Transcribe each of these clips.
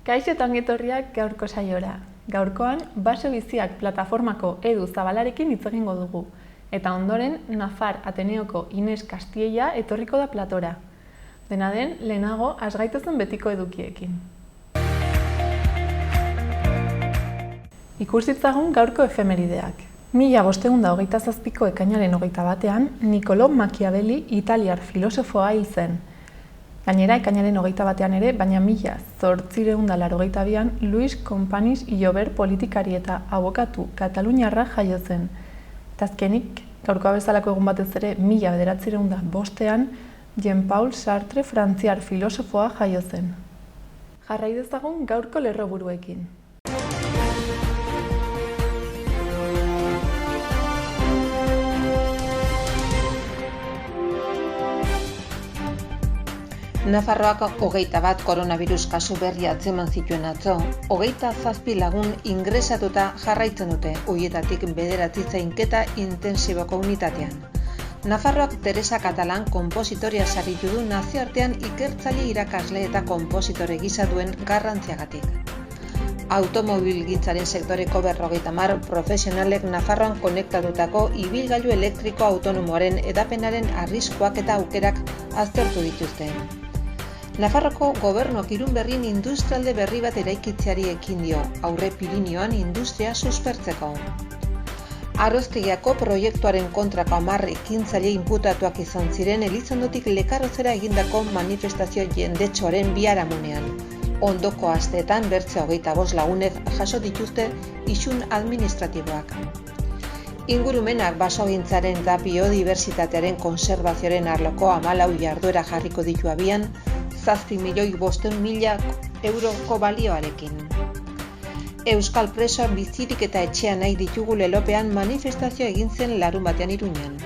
Kaixo eta ongi etorriak gaurko saiora. Gaurkoan, Baso Biziak plataformako Edu Zabalarekin hitz egingo dugu. Eta ondoren, Nafar Ateneoko Ines Kastiella etorriko da platora. Dena den, lehenago, has gaitezen betiko edukiekin. Ikus ditzagun gaurko efemerideak. 1527ko ekainaren 21ean, Niccolò Machiavelli italiar filosofoa hil zen. Gainera, ekainaren 21ean ere, baina 1882an Luis Companys Illober politikari eta abokatu kataluniarra jaio zen. Eta azkenik, gaurkoa bezalako egun batez ere, 1905ean Jean-Paul Sartre frantziar filosofoa jaio zen. Jarrai dezagun gaurko lerroburuekin. Nafarroak 21 koronavirus kasu berri atzeman zituen atzo, 27 lagun ingresatuta jarraitzen dute, horietatik 9 zainketa intensiboko unitatean. Nafarroak Teresa Katalan konpositoria saritu du nazioartean ikertzaile irakasle eta konpositore gisa duen garrantziagatik. Automobilgintzaren sektoreko 50 profesionalek Nafarroan konektatutako ibilgailu elektriko autonomoaren edapenaren arriskuak eta aukerak aztertu dituzte. Nafarroko gobernuak Irunberrin industrialde berri bat eraikitzeari ekin dio, Aurre Pirinioan industria suspertzeko. Aroztegiako proiektuaren kontrako 10 ekintzaile inputatuak izan ziren Elizondotik Lekarrozera egindako manifestazio jendetxoaren biharamunean. Ondoko asteetan bertze 25 lagunek jaso dituzte isun administratiboak. Ingurumenak basogintzaren eta biodibertsitatearen konserbazioaren arloko 14 jarduera jarriko ditu abian, 7.500.000 euroko balioarekin. Euskal presoa bizirik eta etxean nahi ditugu lelopean manifestazio egin zen larunbatean Iruñan.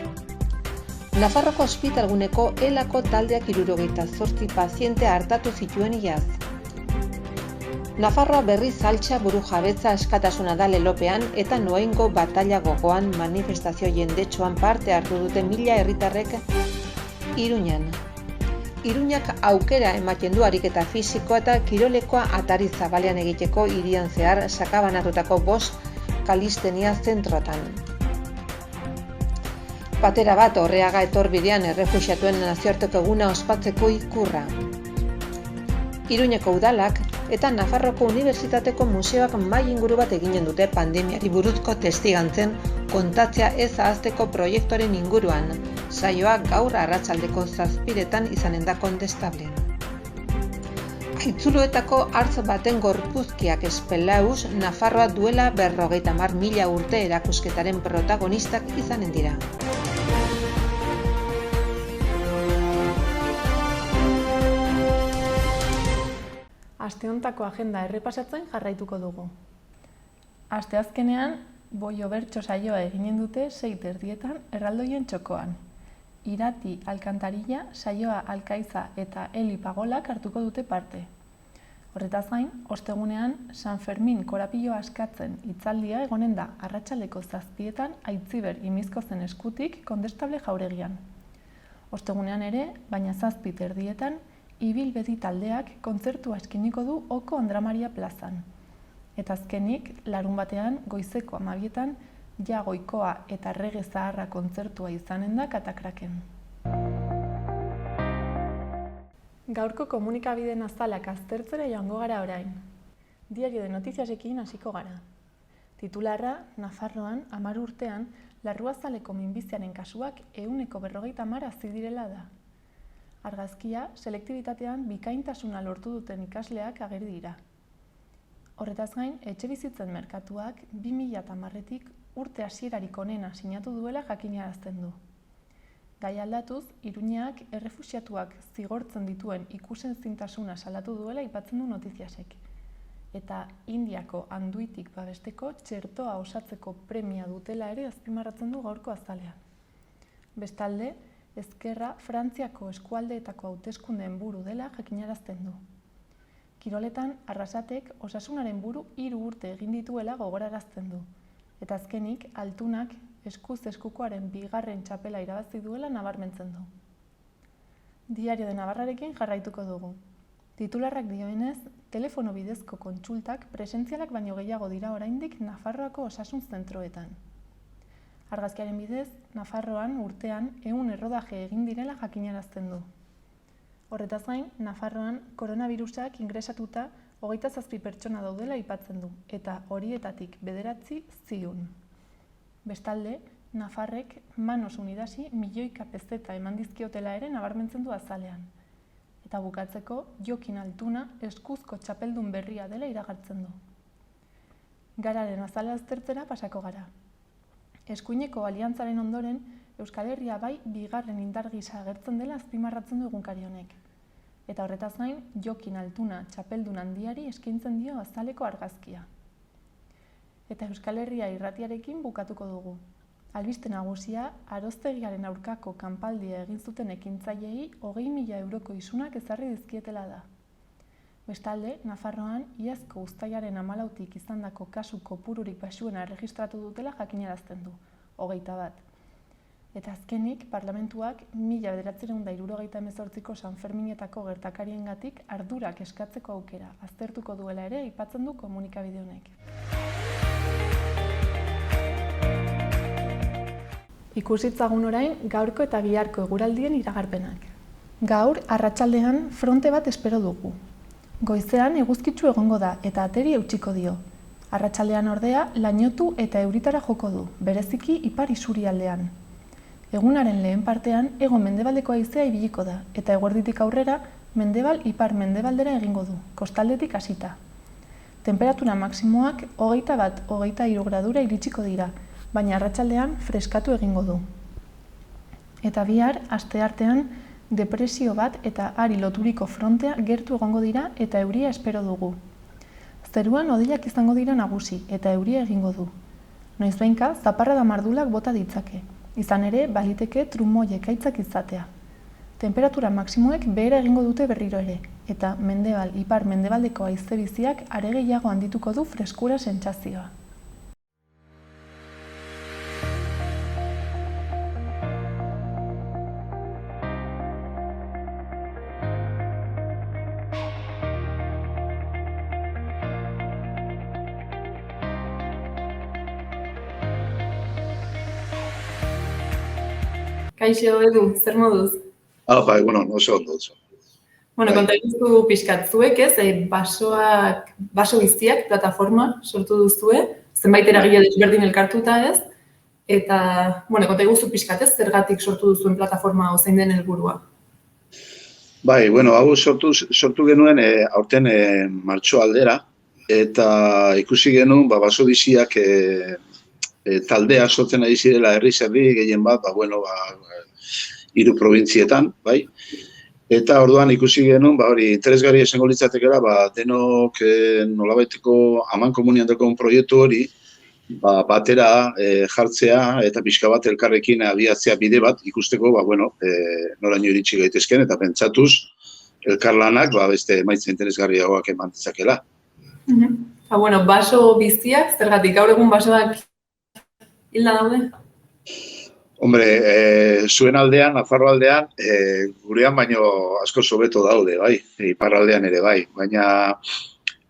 Nafarroko ospitalguneko elako taldeak 78 paziente hartatu zituen iaz. Nafarroa berriz altxa burujabetza askatasuna da lelopean eta noaingo batalla gogoan manifestazio jendetxoan parte hartu dute 1000 herritarrek Iruñan. Iruñak aukera ematen du ariketa fisikoa eta kirolekoa atari zabalean egiteko hirian zehar sakabanatutako 5 kalistenia zentrotan. Patera bat Orreaga etorbidean errefuxiatuen nazioarteko eguna ospatzeko ikurra. Iruñeko udalak eta Nafarroko Unibertsitateko museoak mahai inguru bat eginen dute pandemiari buruzko testigantzen kontatzea ez ahazteko proiektuaren inguruan. Saioa gaur arratsaldeko 7:00 izanen da kondestablean. Aitzuloetako hartz baten gorpuzkiak espelauz Nafarroa duela 50.000 urte erakusketaren protagonistak izanen dira. Astehontako agenda errepasatzen jarraituko dugu. Asteazkenean, boio bertso saioa eginen dute 6:30 erraldoien txokoan. Irati Alkantarilla, Saioa Alkaiza eta Eli Pagolak hartuko dute parte. Horretaz gain, ostegunean San Fermin korapilo askatzen hitzaldia egonen da arratsaldeko 7:00 Aitziber Imizkozen eskutik Kondestable jauregian. Ostegunean ere, baina 7:30 Ibilbedi taldeak kontzertua eskiniko du Oko Andra plazan. Eta azkenik, larunbatean goizeko 12:00 Jagoikoa eta Rege Zaharra kontzertua izanen da Katakraken. Gaurko komunikabideen azalak aztertzera joango gara orain. Diario de Notiziasekin hasiko gara. Titularra, Nafarroan 10 urtean larruazaleko minbiziaren kasuak 150 hazi direla da. Argazkia, selektibitatean bikaintasuna lortu duten ikasleak ageri dira. Horretaz gain, etxebizitzen merkatuak 2010tik urte hasierarik onena sinatu duela jakinarazten du. Gai aldatuz, Iruñak errefuxiatuak zigortzen dituen ikusezintasuna salatu duela aipatzen du Notiziasek. Eta Indiako Anduitik babesteko txertoa osatzeko premia dutela ere azpimarratzen du gaurko azalean. Bestalde, Ezkerra Frantziako eskualdeetako hauteskundeen buru dela jakinarazten du. Kiroletan, Arrasatek osasunaren buru 3 urte egin dituela gogorarazten du. Eta azkenik, Altunak eskuz eskukoaren 2. txapela irabazi duela nabarmentzen du. Diario de Navarrarekin jarraituko dugu. Titularrak dioenez, telefono bidezko kontsultak presentzialak baino gehiago dira oraindik Nafarroako osasun zentroetan. Argazkiaren bidez, Nafarroan urtean 100 errodaje egin direla jakinarazten du. Horretaz gain, Nafarroan koronavirusak ingresatuta 27 pertsona daudela aipatzen du, eta horietatik 9 ziun. Bestalde, Nafarrek Manos Unidasi milioika pezeta eman dizkiotela ere nabarmentzen du azalean. Eta bukatzeko, Jokin Altuna eskuzko txapeldun berria dela iragartzen du. Gararen azala aztertzera pasako gara. Eskuineko aliantzaren ondoren, Euskal Herria bai bigarren indar gisa agertzen dela azpimarratzen du egunkari honek. Eta horretaz gain, Jokin Altuna txapeldun handiari eskaintzen dio azaleko argazkia. Eta Euskal Herria irratiarekin bukatuko dugu. Albiste nagusia, Aroztegiaren aurkako kanpaldia egin zuten ekintzaileei 20.000 euroko isunak ezarri dizkietela da. Bestalde, Nafarroan iazko uztailaren 14tik izandako kasu kopururik baxuena erregistratu dutela jakinarazten du, 21. Eta azkenik, parlamentuak 1978ko Sanferminetako gertakariengatik ardurak eskatzeko aukera aztertuko duela ere aipatzen du komunikabide honek. Ikusitzagun orain gaurko eta biharko eguraldien iragarpenak. Gaur, arratsaldean fronte bat espero dugu. Goizean eguzkitsu egongo da eta ateri eutsiko dio. Arratsaldean ordea lainotu eta euritara joko du, bereziki ipar isurialdean. Egunaren lehen partean hego-mendebaldeko haizea ibiliko da eta eguerditik aurrera mendebal ipar mendebaldera egingo du, kostaldetik hasita. Temperatura maksimoak 21-23 gradura iritsiko dira, baina arratsaldean freskatu egingo du. Eta bihar, asteartean, depresio bat eta hari loturiko frontea gertu egongo dira eta euria espero dugu. Zeruan hodeiak izango dira nagusi eta euria egingo du. Noizbehinka, zaparrada mardulak bota ditzake. Izan ere, baliteke trumoi ekaitzak izatea. Temperatura maksimoek behera egingo dute berriro ere, eta mendebal ipar mendebaldeko haize biziak are gehiago handituko du freskura sentsazioa. Kaixo, Edu, zer moduz? Bueno, oso ondo. Bueno, konta iguzu pixkat zuek, ez? Baso biztiak plataforma sortu duzue, zenbait eragile desberdin elkartuta, ez? Eta, bueno, konta iguzu pixkat, ez? Zergatik sortu duzuen plataforma zein den helburua? Bueno, hau sortu genuen aurten martxo aldera, eta ikusi genuen baso biziak taldea sortzen ari zirela herri gehien bat, 3 probintzietan, bai? Eta orduan ikusi genuen, hori interesgarria esango litzatekeela, denok nolabaiteko amankomuniateko proiektu hori, batera jartzea eta pixka bat elkarrekin abiatzea bide bat ikusteko, noraino iritsi gaitezken eta pentsatuz elkarlanak beste emaitza interesgarriagoak eman ditzakela. Baso biziak, zergatik gaur egun basoak hilda daude? Hombre, zuen aldean, Nafarro aldean, gurean baino asko hobeto daude, bai, iparraldean ere bai, baina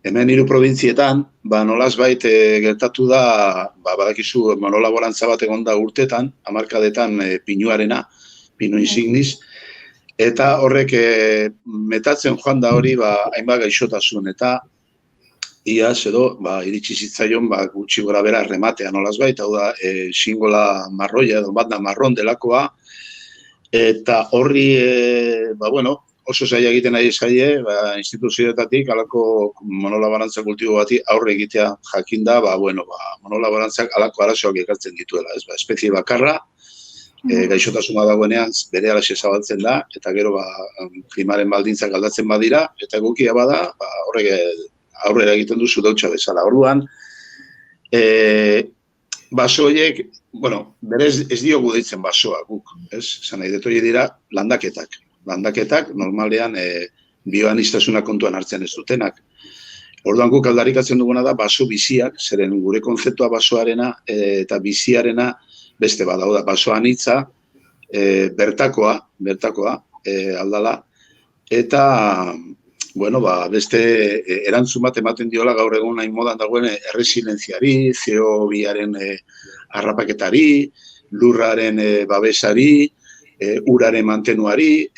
hemen 3 probintzietan, nolazbait gertatu da, badakizu monolaborantza bat egon da urtetan, hamarkadetan pinuarena, pinu insignis, eta horrek metatzen joan da hori hainbat gaixotasun, eta iaz edo iritsi zitzaion gutxi gora bera rematea nolazbait, hau da xingola marroia edo bat da marron delakoa, eta horri, oso zaila egiten ari zaie, instituzioetatik alako monolaborantza kultibo bati aurre egitea jakinda, monolaborantzak alako arazoak ekartzen dituela, espezie bakarra, gaixotasuna dagoenean bere alaxe zabaltzen da, eta gero klimaren baldintzak aldatzen badira, eta egokia bada, horrek aurrera egiten duzu deutxa bezala. Orduan, baso horiek, berez ez diogu deitzen basoa guk, ez? Zan nahi detoie dira landaketak. Landaketak normalean bioaniztasuna kontuan hartzen ez dutenak. Orduan guk aldarrikatzen duguna da baso biziak, zeren gure kontzeptua basoarena eta biziarena beste bat, hau da baso anitza, bertakoa aldala, eta beste erantzun bat ematen diola gaur egun nahi modan dagoen erresilentziari, CO2aren harrapaketari, lurraren babesari, uraren mantenuari,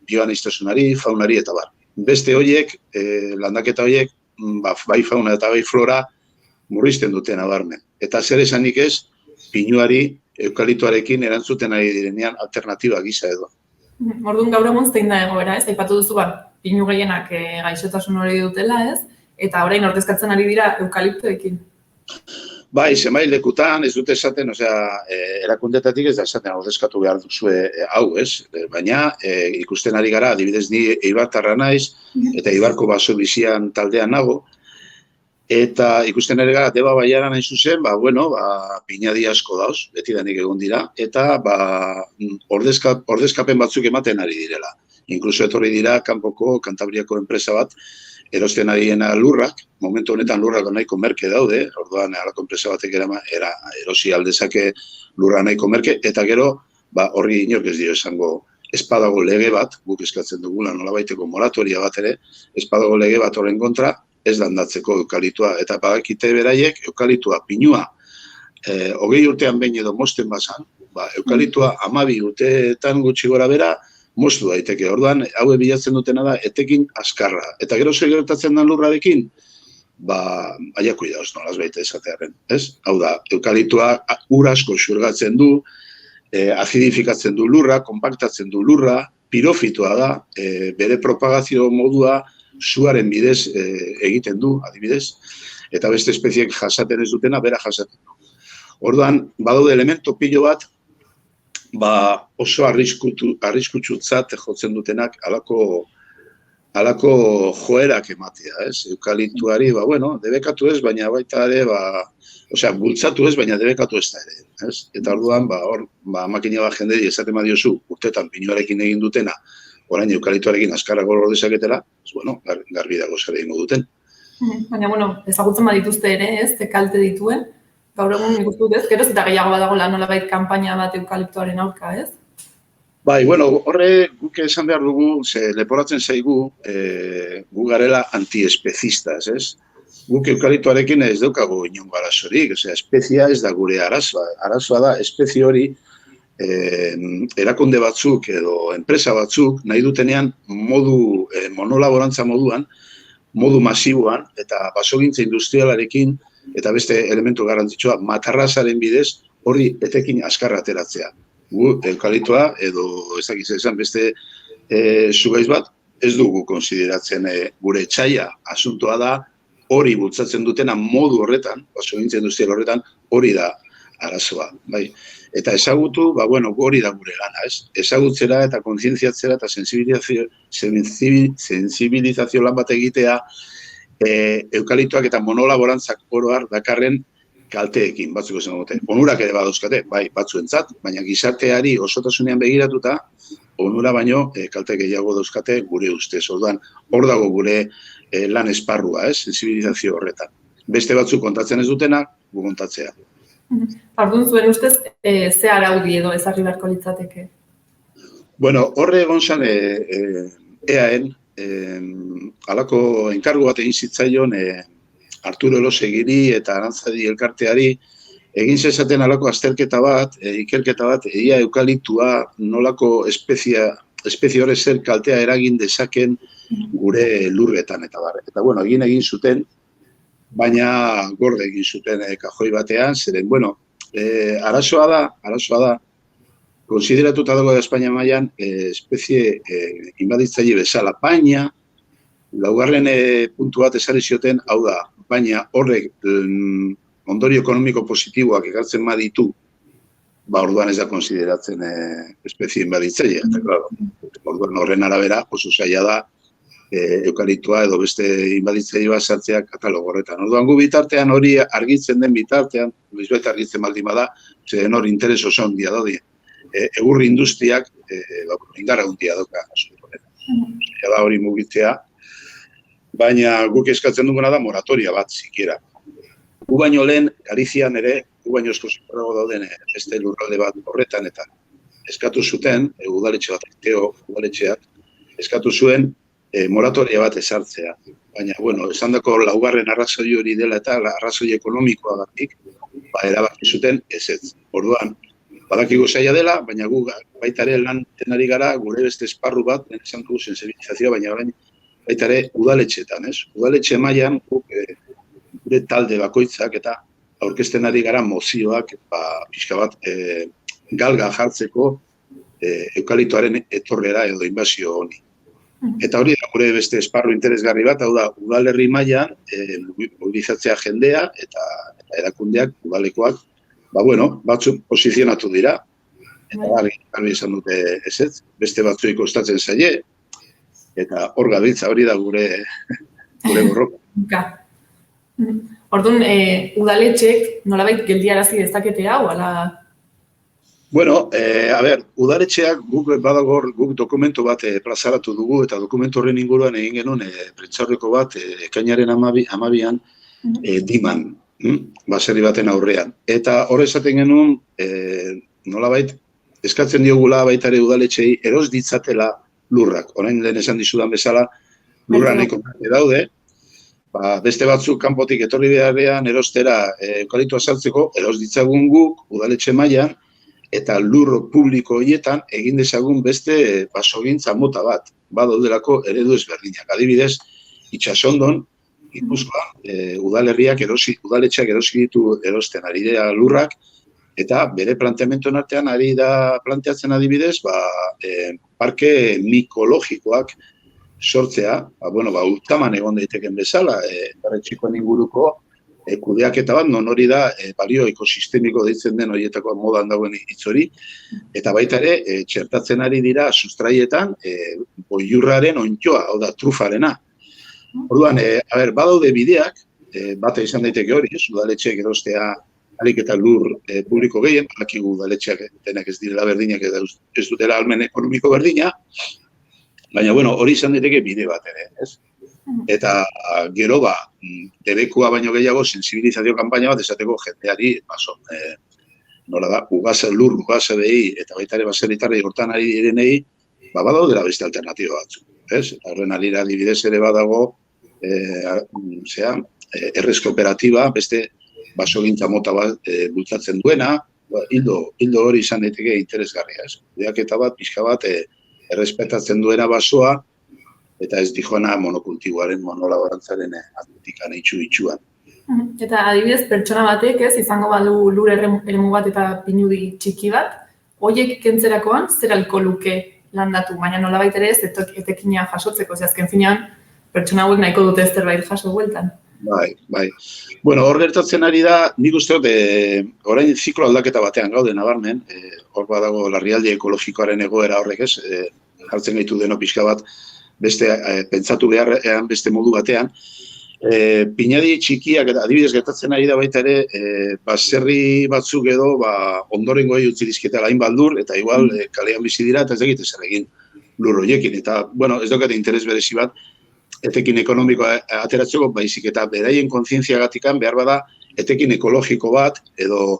bioaniztasunari, faunari eta bar. Beste horiek, landaketa horiek, bai fauna eta bai flora murrizten duten nabarmen. Eta zer esanik ez, pinuari, eukaliptoarekin erantzuten ari direnean alternatiba gisa edo. Orduan gaur egun zein da egoera, ez? Aipatu duzu pinu gehienak gaixotasun hori dutela, ez? Eta orain ordezkatzen ari dira eukaliptoekin. Bai, zenbait lekutan ez dute esaten, erakundetatik ez da esaten ordezkatu behar duzue hau, ez? Baina ikusten ari gara, adibidez ni Eibartarra naiz, eta Eibarko baso bizian taldean nago, eta ikusten ari gara, Deba Baiaran nahi zuzen, pinadi asko dauz, betidanik egon dira, eta ordezkapen batzuk ematen ari direla. Inkluso etorri dira, kanpoko, Kantabriako enpresa bat, erosten ari dena lurrak, momentu honetan lurrak nahiko merke daude, orduan halako enpresa batek erosi aldezake lurra nahiko merke, eta gero, horri inork ez dio esango, espadago lege bat, guk eskatzen dugula, nolabaiteko moratoria bat ere, espadago lege bat horren kontra, ez landatzeko eukalitua, eta badakite beraiek, eukalitua, pinua, 20 urtean behin edo mosten bazan, eukalitua 12 urteetan gutxi gora bera, moztu daiteke. Orduan, haue bilatzen dutena da, etekin askarra. Eta gero zer gertatzen den lurrarekin, aia kuidauz, nolaz baita esatearen, ez? Hau da, eukalitua ur asko xurgatzen du, azidifikatzen du lurra, kompaktatzen du lurra, pirofitoa da, bere propagazio modua suaren bidez egiten du, adibidez, eta beste espeziek jasaten ez dutena, bera jasaten du. Orduan, badaude elemento pilo bat, oso arriskutsutzat jotzen dutenak halako joerak ematea, ez? Eukaliptuari, debekatu ez, baina baita ere, bultzatu ez, baina debekatu ez da ere, ez? Eta orduan, makina bat jenderi esaten badiozu, urtetan pinuarekin egin dutena, orain eukaliptuarekin askarrak hor dezaketela, garbi dago zer egingo duten. Baina, ezagutzen badituzte ere, ez, kalte dituen, gaur egun ikustu ez, geroz eta gehiago badago nolabait kanpaina bat eukaliptoaren aurka, ez? Bai, horre guk esan behar dugu, leporatzen zaigu, gu garela antiespezistas, ez? Guk eukaliptoarekin ez daukagu inongo arazorik, espezia ez da gure arazoa. Arazoa da, espezie hori erakunde batzuk edo enpresa batzuk nahi dutenean modu monolaborantza moduan, modu masiboan eta basogintza industrialarekin eta beste elementu garrantzitsua matarrazaren bidez hori etekin askarra ateratzea. Gu eukaliptoa edo ez dakiz esan beste zugaiz bat ez dugu konsideratzen gure etxaia. Asuntoa da hori bultzatzen dutena modu horretan, basogintza industrial horretan, hori da arazoa, bai. Eta ezagutu, hori da gure lana, ez? Ezagutzera eta kontzientziatzera eta sensibilizazio lan bat egitea eukaliptoak eta monolaborantzak oroar dakarren kalteekin, batzuk esan dute. Onurak ere badauzkate, bai, batzuentzat, baina gizarteari osotasunean begiratuta, onura baino kalte gehiago dauzkate gure ustez. Orduan, hor dago gure lan esparrua, ez? Sensibilizazio horretan. Beste batzuk kontatzen ez dutenak, gu kontatzea. Orduan zuen ustez, ze araudi edo ezarri beharko litzateke? Horre egon zan EAen, halako enkargu bat egin zitzaion Arturo Elosegiri eta Arantzadi elkarteari egin zezaten halako azterketa bat, ikerketa bat, egia eukaliptua nolako espezie horre zer kaltea eragin dezaken gure lurretan eta bar. Eta egin zuten, baina gorde egin zuten kajoi batean, zeren, arazoa da, konsideratuta dago da Espainia mailan espezie inbaditzaile bezala, baina laugarren puntu bat ezarri zioten, hau da, baina horrek ondorio ekonomiko positiboak ekartzen baditu, orduan ez da konsideratzen espezie inbaditzaile. Orduan horren arabera oso zaila da eukaliptoa edo beste inbaditzaile bat sartzea katalogo horretan. Orduan gu bitartean hori argitzen den bitartean, bizbait argitzen baldin bada, zeren hor interes oso handia daude. Egurri industriak indarra handia dauka asunto honetan. Da hori mugitzea, baina guk eskatzen duguna da moratoria bat zikiera. Gu baino lehen, Galizian ere, gu baino esko zuperago dauden beste lurralde bat horretan eta eskatu zuten, udaletxe bat, udaletxeak, eskatu zuen moratoria bat ezartzea. Baina, bueno, esandako laugarren arrazoi hori dela eta arrazoi ekonomikoagatik, erabaki zuten ezetz. Orduan, badakigu zaila dela, baina gu baita ere lan tenari gara gure beste esparru bat, esan dugu sensibilizazioa, baina orain baita ere udaletxetan, ez? Udaletxe mailan gure talde bakoitzak eta aurkezten ari gara mozioak, pixka bat galga jartzeko eukaliptoaren etorrera edo inbasio honi. Eta hori da gure beste esparru interesgarri bat, hau da, udalerri mailan mobilizatzea jendea eta erakundeak, udalekoak, batzuk posizionatu dira, eta garbi izan dute ezetz, beste batzuei kostatzen zaie, eta hor gabiltza hori da gure borroka. Orduan, udaletxek nolabait geldiarazi dezakete hau, ala? Bueno, udaletxeak guk dokumentu bat plazaratu dugu, eta dokumentu horren inguruan egin genuen prentsaurreko bat ekainaren 12an Diman, baserri baten aurrean. Eta hor esaten genuen, nolabait, eskatzen diogula baita ere udaletxei eros ditzatela lurrak. Orain lehen esan dizudan bezala, lurra nahiko daude, beste batzuk kanpotik etorri beharrean erostera eukaliptoa saltzeko, eros ditzagun guk udaletxe mailan, eta lur publiko horietan egin dezagun beste basogintza mota bat. Badaudelako eredu ezberdinak. Adibidez, Itsasondon, Gipuzkoan, udaletxeak erosi ditu erosten ari dira lurrak, eta bere planteamentoen artean ari da planteatzen adibidez, parke mikologikoak sortzea, ultaman egon daiteken bezala, Barretxikoen inguruko kudeaketa bat, non hori da balio ekosistemiko deitzen den horietako modan dagoen hitz hori, eta baita ere, txertatzen ari dira sustraietan boilurraren ontjoa, hau da, trufarena. Orduan, badaude bideak, bata izan daiteke hori, udaletxeak erostea alik eta lur publiko gehien, badakigu udaletxeak denak ez direla berdinak eta ez dutela ahalmen ekonomiko berdina, baina, hori izan daiteke bide bat ere, ez? Eta gero debekua baino gehiago sensibilizazio kanpaina bat esateko jendeari, nola da, lur ugase behi eta baita ere baserritarrei hortan ari direnei, badaudela beste alternatiba batzu. Eta horren alira adibidez ere badago, errez kooperatiba, beste basogintza mota bat bultzatzen duena, hildo hori izan daiteke interesgarria. Kudeaketa bat, pixka bat, errespetatzen duena basoa, eta ez dijoana monokultiboaren, monolaborantzaren atletika itxuan. Eta adibidez, pertsona batek izango balu lur eremu bat eta pinudi txiki bat, horiek kentzerakoan zer ahalko luke landatu, baina nolabait ere ez etekina jasotzeko, azken finean pertsona hauek nahiko dute zerbait jaso bueltan. Bai. Hor gertatzen ari da, nik uste dut, orain ziklo aldaketa batean gaude nabarmen, hor badago larrialdi ekologikoaren egoera horrek ez, jartzen gaitu deno pixka bat, beste pentsatu beharrean beste modu batean, pinadi txikiak eta adibidez gertatzen ari da baita ere, baserri batzuk edo ondorengoei utzi dizkietela hainbat lur, eta igual kalean bizi dira eta ez egite zer egin lur horiekin. Eta, ez daukate interes berezi bat, etekin ekonomikoa ateratzeko, baizik eta beraien kontzientziagatikan behar bada etekin ekologiko bat edo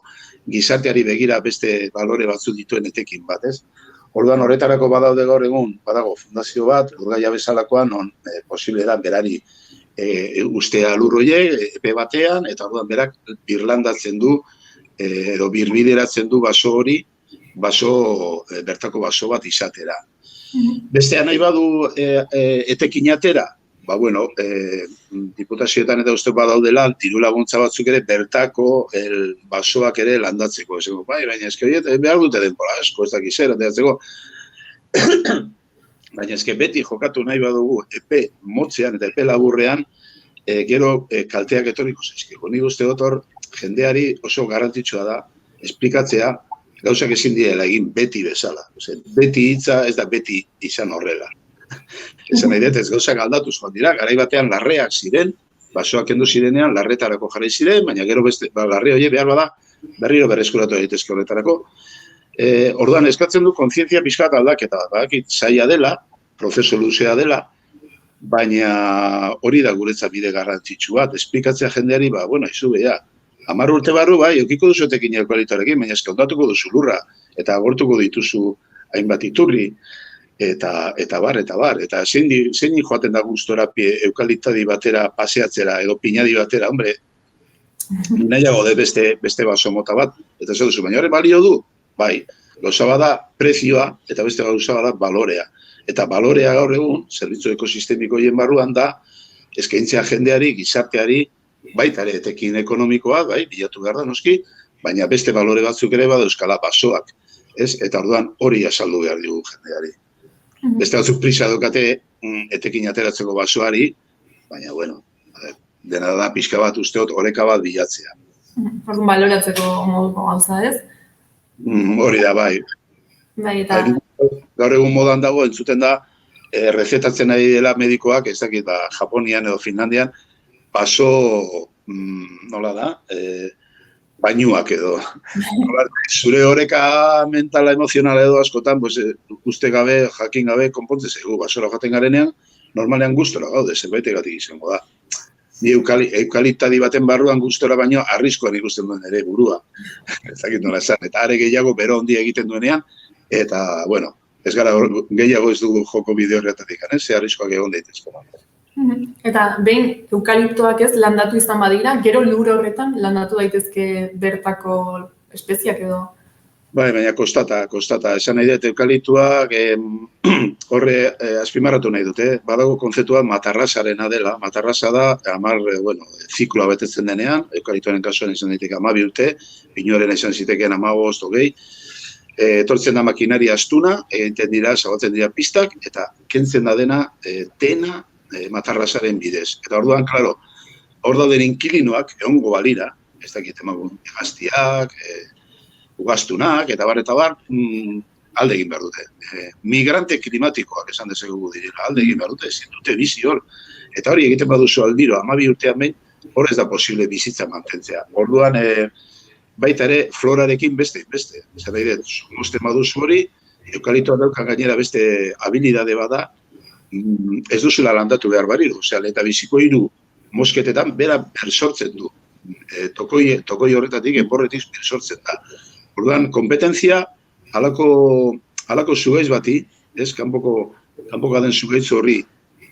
gizarteari begira beste balore batzu dituen etekin bat, ez? Orduan horretarako badaude gaur egun, badago fundazio bat, Urgaia bezalakoan, non posible da berari ustea lurroie, epe batean, eta orduan berak birlandatzen du, edo birbideratzen du baso hori, bertako baso bat izatera. Bestean nahi badu etekin atera, diputazioetan eta uste badaudela, diru laguntza batzuk ere bertako basoak ere landatzeko. Baina eske horiet behar dute denbora asko, ez dakiz zer, baina eske beti jokatu nahi badugu epe motzean eta epe laburrean, gero kalteak etorriko zaizkiko. Nik uste dut hor jendeari oso garrantzitsua da esplikatzea gauzak ezin direla egin beti bezala. Beti hitza ez da beti izan horrela. Esan nahi dut ez gauzak aldatuz joan dira, garai batean larreak ziren, basoak kendu zirenean larretarako jarri ziren, baina gero beste larre hori behar bada berriro berreskuratu daitezke horretarako. Orduan eskatzen du kontzientzia pixka bat aldaketa bat, badakit zaila dela, prozesu luzea dela, baina hori da guretzat bide garrantzitsu bat, esplikatzea jendeari, izu beha, 10 urte barru, eukiko duzu etekin eukaliptoarekin, baina eske ondatuko duzu lurra, eta agortuko dituzu hainbat iturri, eta bar. Eta zein joaten da gustora eukaliptadi batera paseatzera, edo pinadi batera, hombre, nahiago de beste baso mota bat, eta zer duzu, baina horre balio du, bai, gauza bada prezioa, eta beste gauza bada balorea. Eta balorea gaur egun, zerbitzu ekosistemikoien barruan da, eskaintzea jendeari, gizarteari, baita ere etekin ekonomikoa, bai, bilatu behar da noski, baina beste balore batzuk ere bada euskala basoak, ez? Eta orduan hori azaldu behar dugu jendeari. Beste batzuk prisa daukate etekin ateratzeko basoari, baina, bueno, dena da pixka bat usteot oreka bat bilatzea. Orduan baloratzeko moduko gauza, ez? Hori da, bai. Bai, eta... Gaur egun modan dago, entzuten da, rezetatzen ari dela medikoak, ez dakit, Japonian edo Finlandian, baso, nola da, bainuak edo. Zure oreka mentala, emozionala edo askotan, uste gabe, jakin gabe, konpontze zego, basora jaten garenean, normalean gustora gaude, zerbaitegatik izango da. Ni eukaliptadi baten barruan gustora baino arriskoan ikusten duen ere burua. Ez dakit nola esan, eta are gehiago bero handia egiten duenean, eta, bueno, ez gara gehiago ez dugu joko bideo horretatik, ze arriskoak egon daitezko. Eta behin eukaliptoak ez landatu izan badira, gero lur horretan landatu daitezke bertako espeziak edo? Bai, baina kostata. Esan nahi dut eukaliptuak horre azpimarratu nahi dute. Badago kontzeptua matarrasarena dela. Matarrasa da, 10, zikloa betetzen denean, eukaliptuaren kasuan izan daiteke 12 urte, pinuaren izan zitekeen 15, 20. Etortzen da makinaria astuna, egiten dira, zabaltzen dira pistak, eta kentzen da dena dena matarrasaren bidez. Eta orduan, klaro, hor dauden inkilinoak egongo balira, ez dakit emagun hegaztiak, ugaztunak, eta bar, alde egin behar dute. Migrante klimatikoak esan dezakegu direla, alde egin behar dute, ezin dute bizi hor. Eta hori egiten baduzu aldiro, 12 urtean behin, hor ez da posible bizitza mantentzea. Orduan, baita ere, florarekin beste. Zer nahi dut, mozten baduzu hori, eukaliptoa daukan gainera beste habilidade bada, ez duzula landatu behar bariru. Eta biziko 3 mosketetan bera bersortzen du. Tokoi horretatik, enporretik bersortzen da. Orduan, kompetentzia, halako zugaitz bati, ez, kanpoko den zugaitz horri,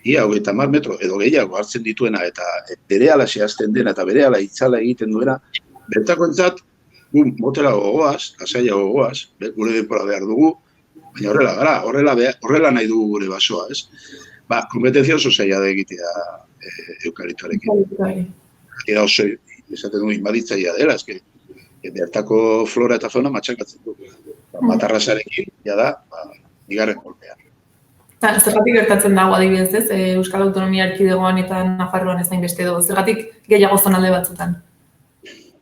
ia 30 metro edo gehiago hartzen dituena, eta berehala zehazten dena, eta berehala itzala egiten duena, bertakoentzat, motela gogoaz, lasaia gogoaz, gure denbora behar dugu, baina horrela gara, horrela nahi dugu gure basoa, ez? Kompetentzia oso zaila da egitea eukaliptoarekin. Eta oso, esaten du, inbaditzaia dela, ez bertako flora eta fauna matxakatzen du. Matarrasarekin, da, bigarren golpea. Zergatik gertatzen dago adibidez, ez? Euskal Autonomia Erkidegoan eta Nafarroan ez hainbeste edo, zergatik gehiago zonalde batzutan?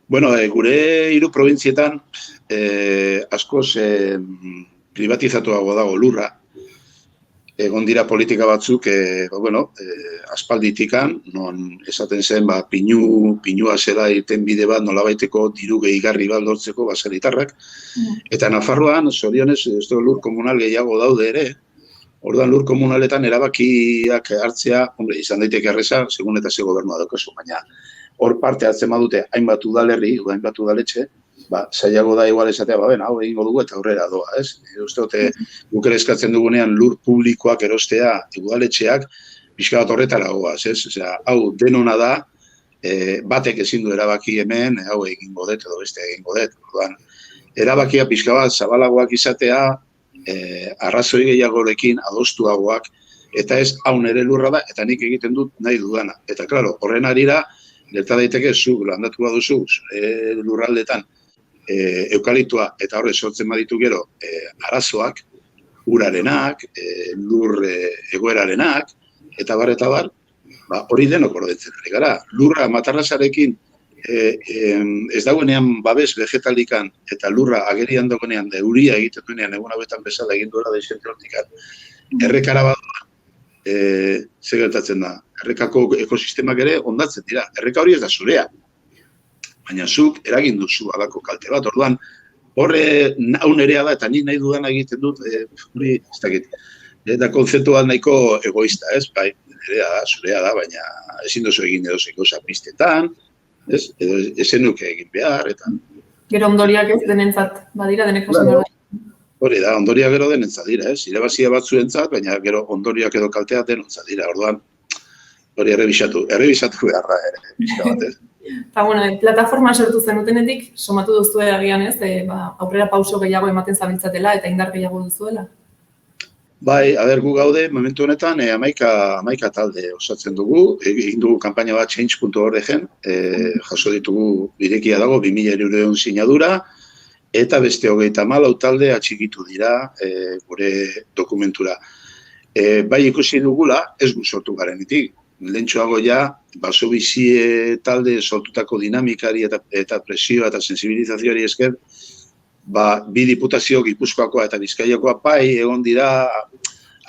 Bueno, gure 3 probintzietan askoz privatizatuago dago lurra. Egon dira politika batzuk, aspalditikan, non esaten zen, pinua zela irten bide bat, nolabaiteko diru gehigarri bat lortzeko basaritarrak. Eta Nafarroan, zorionez, lur komunal gehiago daude ere, orduan lur komunaletan erabakiak hartzea, izan daiteke erreza, segun eta ze gobernua daukazu, baina hor parte hartzen badute hainbat udalerri, hainbat udaletxe, zailago da igual esatea, hau egingo dugu eta aurrera doa, ez? Uste guk ere eskatzen dugunean lur publikoak erostea udaletxeak, pixka bat horretara goaz, ez? Osea, hau denona da, batek ezin du erabaki hemen, hau egingo dut edo beste egingo dut. Orduan, erabakia pixka bat zabalagoak izatea, arrazoi gehiagorekin adostuagoak, eta ez hau nere lurra da, eta nik egiten dut nahi dudana. Eta, klaro, horren arira, gerta daiteke zu landatu baduzu lurraldetan eukaliptoa eta horre sortzen baditu gero arazoak, urarenak, lur egoerarenak, eta bar, hori denok ordaintzen ari gara. Lurra matarrasarekin ez dagoenean babes vegetalikan eta lurra agerian dagoenean da euria egiten duenean egun hauetan bezala egin duela desente hortikan. Errekara badoa, ze gertatzen da? Errekako ekosistemak ere ondatzen dira. Erreka hori ez da zurea. Baina zuk eragin duzu alako kalte bat. Orduan, horre hau nerea da eta ni nahi dudana egiten dut, hori, ez dakit, eta kontzeptua nahiko egoista, ez? Bai, nerea da, zurea da, baina ezin duzu egin edo zeiko zapistetan, ez? Edo ezen nuke egin behar, eta... Gero ondoriak ez denentzat, badira, denek jasen behar. Hori da, ondoriak gero denentzat dira, ez? Irabazia batzuentzat, baina gero ondoriak edo kaltea denentzat dira. Orduan, hori errebisatu beharra ere, pixka bat, ez? Bueno, plataforma sortu zenutenetik, somatu duzu agian ez, aurrera pauso gehiago ematen zabiltzatela eta indar gehiago duzuela? Bai, gu gaude, momentu honetan, 11 talde osatzen dugu, egin dugu kanpaina bat change.org-en, jaso ditugu irekia dago, 2.000 sinadura, eta beste 34 talde atxikitu dira gure dokumentura. Bai ikusi dugula, ez gu sortu garenetik. Lehentxoago ja, baso bizi talde sortutako dinamikari eta presioa eta sensibilizazioari esker, bi diputazio Gipuzkoakoa eta Bizkaiakoa bai egon dira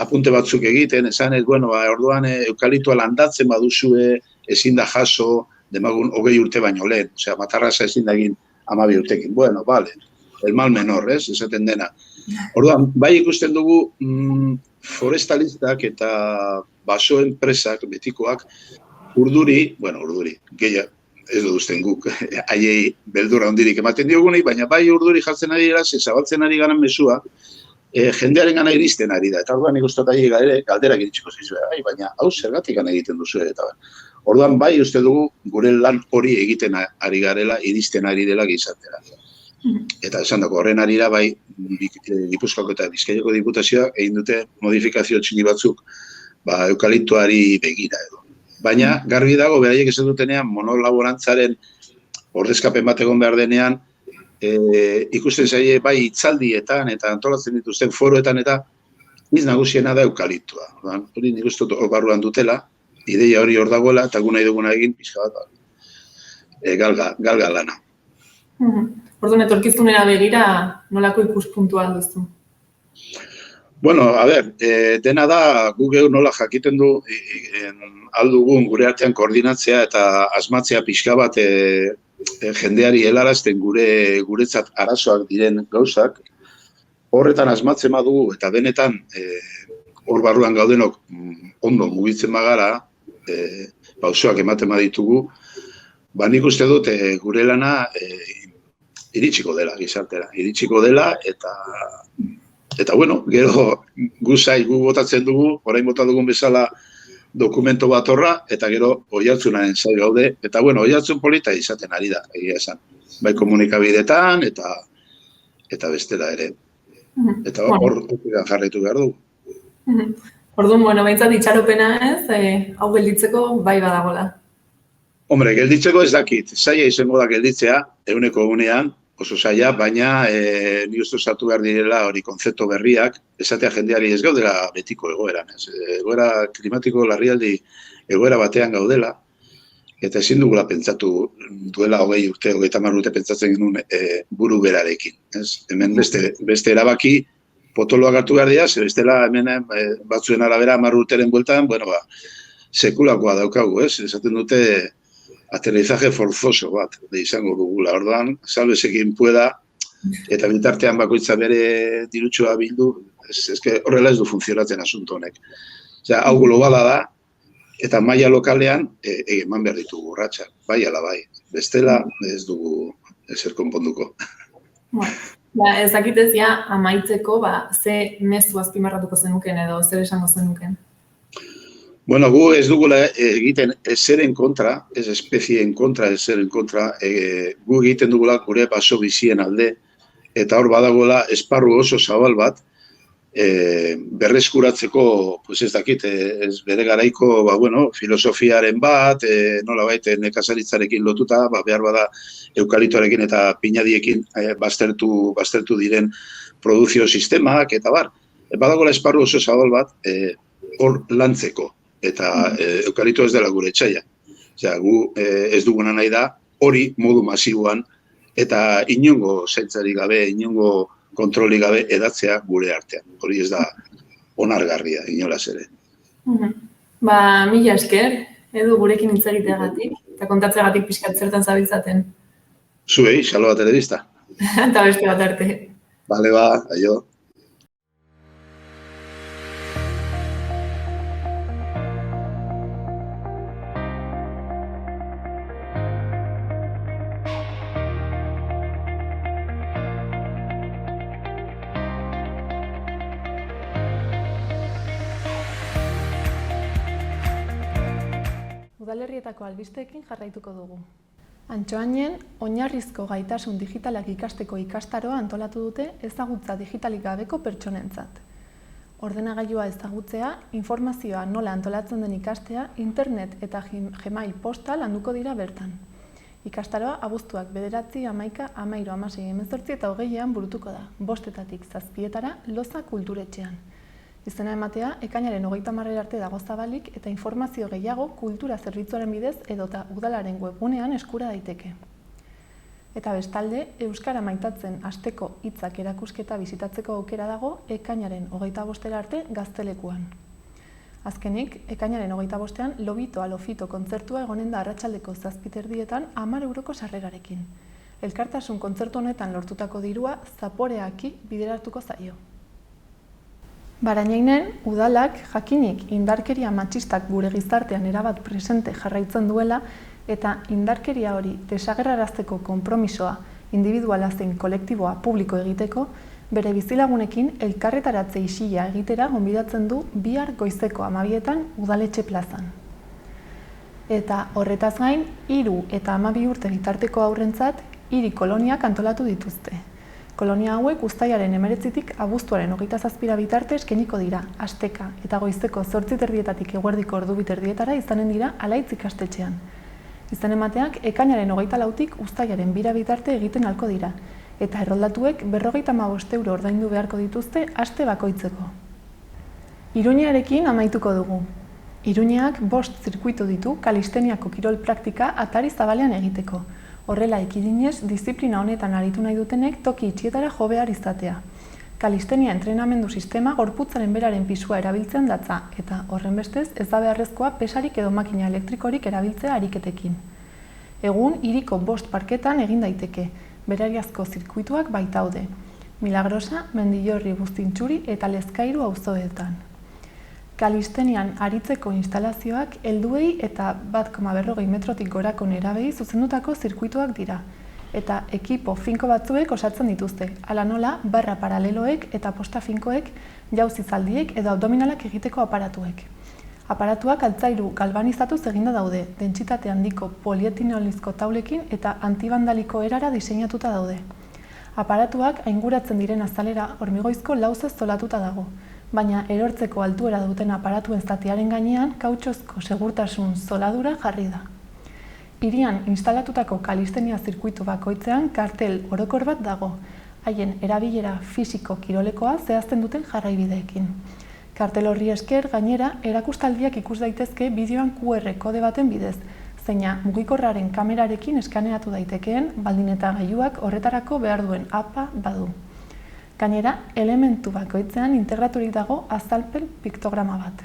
apunte batzuk egiten, esanez, orduan eukaliptoa landatzen baduzue, ezin da jaso, demagun 20 urte baino lehen, osea, matarrasa ezin da egin 12 urtekin. Bueno, bale, el mal menor, ez, esaten dena. Orduan, bai ikusten dugu forestalistak eta baso enpresak, betikoak, urduri, gehiago, ez dut usten guk, haiei beldurra hondirik ematen diogunik, baina bai urduri jartzen ari gara, zabaltzen ari garen mesua, jendearen gana iristen ari da. Eta orduan nik uste galderak iritsiko zizue, baina hau zergatik gana egiten duzu eta orduan bai uste dugu gure lan hori egiten ari garela, iristen ari dela gizartera. Eta esan dago, horren arira bai Gipuzkoako eta Bizkaiako diputazioa egin dute modifikazio txiki batzuk eukaliptoari begira edo. Baina, garbi dago, beraiek esan dutenean, monolaborantzaren ordezkapen bat egon behar denean, ikusten zaie bai hitzaldietan eta antolatzen dituzten foroetan eta niz nagusiena da eukaliptoa. Hori nik uste hor barruan dutela, ideia hori hor dagoela, eta gu nahi duguna egin, pixka bat, galga lana. Orduan, etorkizunera begira, nolako ikuspuntua duzu? Bueno, dena da, gu geu nola jakiten du aldugun gure artean koordinatzea eta asmatzea pixka bat jendeari helarazten guretzat arazoak diren gauzak. Horretan asmatzen badugu eta benetan hor barruan gaudenok ondo mugitzen bagara, pausoak ematen baditugu, nik uste dut gure lana iritsiko dela gizartera, iritsiko dela eta gero gu botatzen dugu, orain bota dugun bezala dokumento bat horra, eta gero oihartzunaren zai gaude, eta oihartzun polita izaten ari da, egia esan. Bai komunikabidetan, eta bestela ere. Eta hor jarraitu behar dugu. Orduan, behintzat itxaropena ez, hau gelditzeko bai badagola. Hombre, gelditzeko ez dakit, zaila izango da gelditzea, 100%, oso zaila, baina ni uste sartu behar direla hori kontzeptu berriak, esatea jendeari ez gaudela betiko egoeran. Egoera klimatiko larrialdi egoera batean gaudela, eta ezin dugula pentsatu duela 20 urte, 30 urte pentsatzen genuen buru berarekin. Hemen beste erabaki potoloak hartu behar dira, bestela hemen batzuen arabera 10 urteren bueltan, sekulakoa daukagu, esaten dute aterrizaje forzoso bat, izango dugula. Orduan, salvesekin pueda, eta bitartean bakoitza bere dirutxoa bildu, horrela ez du funtzionatzen asunto honek. Hau globala da, eta maila lokalean eman behar ditugu urratsak, bai ala bai. Bestela ez dugu ezer konponduko. Ez dakitezia amaitzeko, ze mezu azpimarratuko zenuken edo zer esango zenuken? Gu ez dugula egiten ezeren kontra, ez espezien kontra, ezeren kontra, gu egiten dugula gure baso bizien alde, eta hor badagoela esparru oso zabal bat, berreskuratzeko, ez dakit, bere garaiko filosofiaren bat, nolabait nekazaritzarekin lotuta, behar bada eukaliptoarekin eta pinadiekin baztertu diren produzio sistemak, eta bar. Badagoela esparru oso zabal bat, hor lantzeko. Eta eukalipto ez dela gure etxaia. Gu ez duguna nahi da hori modu masiboan eta inongo zaintzari gabe, inongo kontroli gabe edatzea gure artean. Hori ez da onargarria, inolaz ere. Mila esker, Edu gurekin hitz egiteagatik, eta kontatzeagatik pixkat zertan zabiltzaten. Zuei, Xaloa Telebista. Eta beste bat arte. Bale, aio. udalerrietako albisteekin jarraituko dugu. Antxoainen, oinarrizko gaitasun digitalak ikasteko ikastaroa antolatu dute ezagutza digitalik gabeko pertsonentzat. Ordenagailua ezagutzea, informazioa nola antolatzen den ikastea, internet eta Gmail posta landuko dira bertan. Ikastaroa abuztuak 9, 11, 12, 16, 18 eta 20ean burutuko da, 5-etatik 7etara Loza kulturetxean. Izena ematea, ekainaren 30 arte dago zabalik eta informazio gehiago kultura zerbitzuaren bidez edota udalaren webgunean eskura daiteke. Eta bestalde, euskara maitatzen asteko hitzak erakusketa bisitatzeko aukera dago ekainaren 25 arte Gaztelekuan. Azkenik, ekainaren 25ean Lobito Alofito kontzertua egonen da arratsaldeko 7:30 €10 sarrerarekin. Elkartasun kontzertu honetan lortutako dirua zaporeaki bideratuko zaio. Barañainen, udalak jakinik indarkeria matxistak gure gizartean erabat presente jarraitzen duela eta indarkeria hori desagerrarazteko konpromisoa individuala zein kolektiboa publiko egiteko, bere bizilagunekin elkarretaratze isila egitera gonbidatzen du bihar goizeko 12etan udaletxe plazan. Eta horretaz gain, 3 eta 12 urte bitarteko haurrentzat hiri koloniak antolatu dituzte. Kolonia hauek uztailaren 19tik abuztuaren 27 bitarte eskeniko dira, asteka eta goizeko 8:30 eguerdiko 2:30 izanen dira Alaitz ikastetxean. Izan emateak ekainaren 24tik uztailaren 2 bitarte egiten halko dira, eta erroldatuek 55 € ordaindu beharko dituzte aste bakoitzeko. Iruñearekin amaituko dugu. Iruñeak 5 zirkuitu ditu kalisteniako kirol praktika atari zabalean egiteko. Horrela ekidinez, disiplina honetan aritu nahi dutenek toki itxietara jo behar izatea. Kalistenia entrenamendu sistema gorputzaren beraren pisua erabiltzen datza, eta horrenbestez ez da beharrezkoa pesarik edo makina elektrikorik erabiltzea ariketekin. Egun, hiriko 5 parketan egin daiteke, berariazko zirkuituak baitaude. Milagrosa, Mendillorri, Buztintxuri eta Lezkairu auzoetan. Kalistenian aritzeko instalazioak helduei eta 1,40 metrotik gorako nerabei zuzendutako zirkuituak dira, eta ekipo finko batzuek osatzen dituzte, hala nola barra paraleloek eta posta finkoek, jauzi zaldiek edo abdominalak egiteko aparatuek. Aparatuak altzairu galbanizatuz eginda daude, dentsitate handiko polietinolizko taulekin eta antibandaliko erara diseinatuta daude. Aparatuak ainguratzen diren azalera hormigoizko lauzez zolatuta dago, baina erortzeko altuera duten aparatuen zatiaren gainean kautxozko segurtasun zoladura jarri da. Hirian instalatutako kalistenia zirkuitu bakoitzean kartel orokor bat dago, haien erabilera fisiko kirolekoa zehazten duten jarraibideekin. Kartel horri esker gainera erakustaldiak ikus daitezke bideoan QR kode baten bidez, zeina mugikorraren kamerarekin eskaneatu daitekeen baldin eta gailuak horretarako behar duen appa badu. Gainera, elementu bakoitzean integraturik dago azalpen piktograma bat.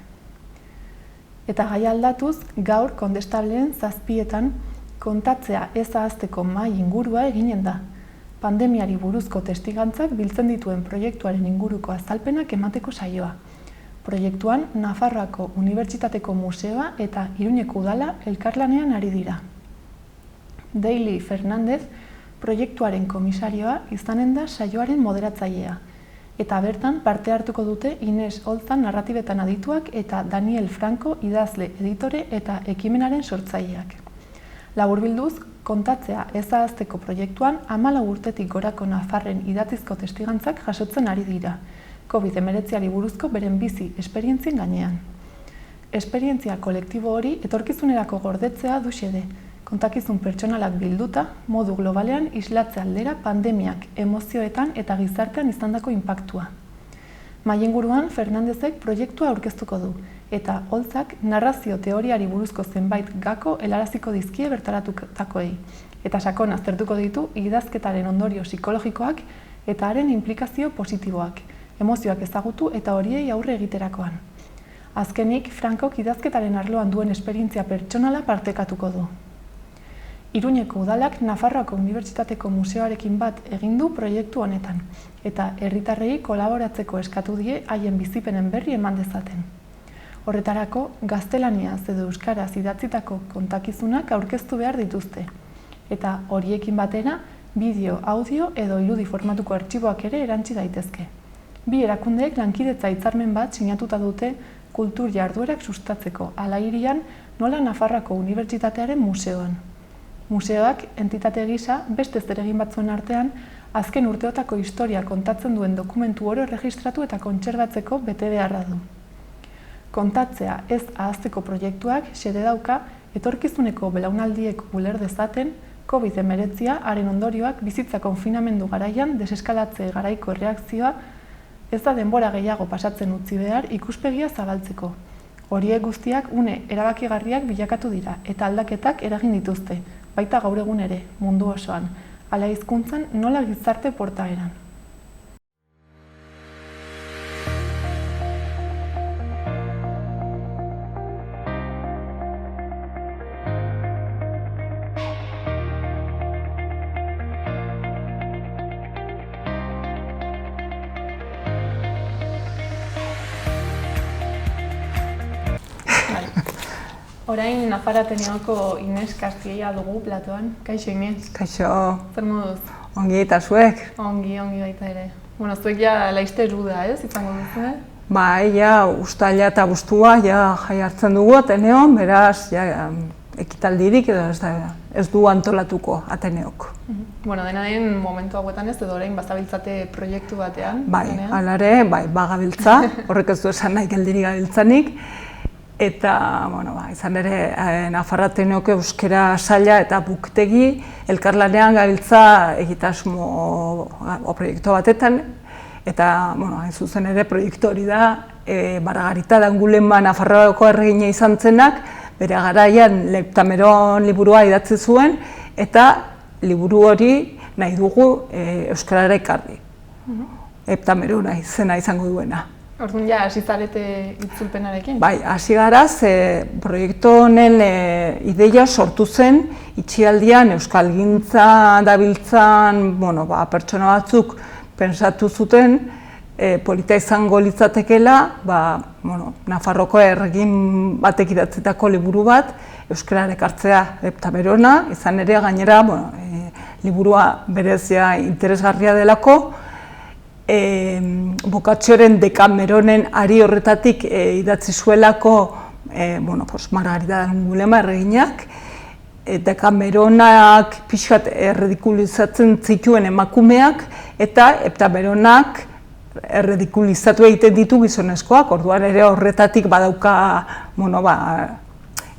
Eta gai aldatuz, gaur kondestableen 7etan kontatzea ez ahazteko mahai ingurua eginen da. Pandemiari buruzko testigantzak biltzen dituen proiektuaren inguruko azalpenak emateko saioa. Proiektuan, Nafarroako Unibertsitateko Museoa eta Iruñeko Udala elkarlanean ari dira. Daily Fernandez, proiektuaren komisarioa izanen da saioaren moderatzailea, eta bertan parte hartuko dute Ines Olzan narratibetan adituak eta Daniel Franco idazle, editore eta ekimenaren sortzaileak. Laburbilduz, kontatzea ez ahazteko proiektuan 14 urtetik gorako nafarren idatzizko testigantzak jasotzen ari dira, COVID-19 buruzko beren bizi esperientzien gainean. Esperientzia kolektibo hori etorkizunerako gordetzea du xede, kontakizun pertsonalak bilduta, modu globalean islatze aldera pandemiak emozioetan eta gizartean izandako inpaktua. Maienguruan Fernandezek proiektua aurkeztuko du, eta Olzak narrazio teoriari buruzko zenbait gako helaraziko dizkie bertaratutakoei, eta sakon aztertuko ditu idazketaren ondorio psikologikoak eta haren inplikazio positiboak, emozioak ezagutu eta horiei aurre egiterakoan. Azkenik, Frankok idazketaren arloan duen esperientzia pertsonala partekatuko du. Iruñeko Udalak Nafarroako Unibertsitateko Museoarekin bat egin du proiektu honetan, eta herritarrei kolaboratzeko eskatu die haien bizipenen berri eman dezaten. Horretarako, gaztelaniaz edo euskaraz idatzitako kontakizunak aurkeztu behar dituzte, eta horiekin batera, bideo, audio edo irudi formatuko artxiboak ere erantsi daitezke. Bi erakundeek lankidetza hitzarmen bat sinatuta dute kultur jarduerak sustatzeko, hala hirian nola Nafarroako Unibertsitatearen museoan. Museoak entitate gisa beste zeregin batzuen artean azken urteotako historia kontatzen duen dokumentu oro erregistratu eta kontserbatzeko bete beharra du. Kontatzea ez ahazteko proiektuak xede dauka etorkizuneko belaunaldiek uler dezaten COVID-19 haren ondorioak bizitza konfinamendu garaian deseskalatze garaiko erreakzioa ez da denbora gehiago pasatzen utzi behar ikuspegia zabaltzeko. Horiek guztiak une erabakigarriak bilakatu dira eta aldaketak eragin dituzte, baita gaur egun ere, mundu osoan, hala hizkuntzan nola gizarte portaeran. Orain Nafarroateneoko Ines Kastiella dugu platoan. Kaixo, Ines? Kaixo. Zer moduz? Ongi eta zuek? Ongi baita ere. Bueno, zuek ja laizte ruda, ez? Izango duzu, Bai, ja, ustaila eta abuztua ja jai hartzen dugu Ateneon, beraz, ja, ekitaldirik edo ez du antolatuko Ateneok. Bueno, dena den momentu hauetan ez, edo orain bazabiltzate proiektu batean. Bai, alare, bai, bagabiltza, horrek ez du esan nahi geldirik gabiltzanik. Eta, bueno, izan ere, Nafarroateneok euskera saila eta buktegi elkarlanean gabiltza egitasmo proiektu batetan. Eta, bueno, hain zuzen ere, proiektu hori da, Margarita Dangulenba Nafarroako erregina izan zenak, bere garaian Leptameron liburua idatzi zuen, eta liburu hori nahi dugu euskarara ekarri. Leptamerona izena izango duena. Orduan ja, hasi zarete itzulpenarekin? Bai, hasi gara, proiektu honen ideia sortu zen itxialdian euskalgintza dabiltzan pertsona batzuk pentsatu zuten polita izango litzatekeela Nafarroko erregin batek idatzitako liburu bat euskarara ekartzea Leptamerona, izan ere gainera liburua berezia interesgarria delako, Boccacioren Decameronen ari horretatik idatzi zuelako Margarita Dangulenba erreginak. Decameronak pixkat erredikulizatzen zituen emakumeak eta Leptameronak erredikulizatu egiten ditu gizonezkoak, orduan ere horretatik badauka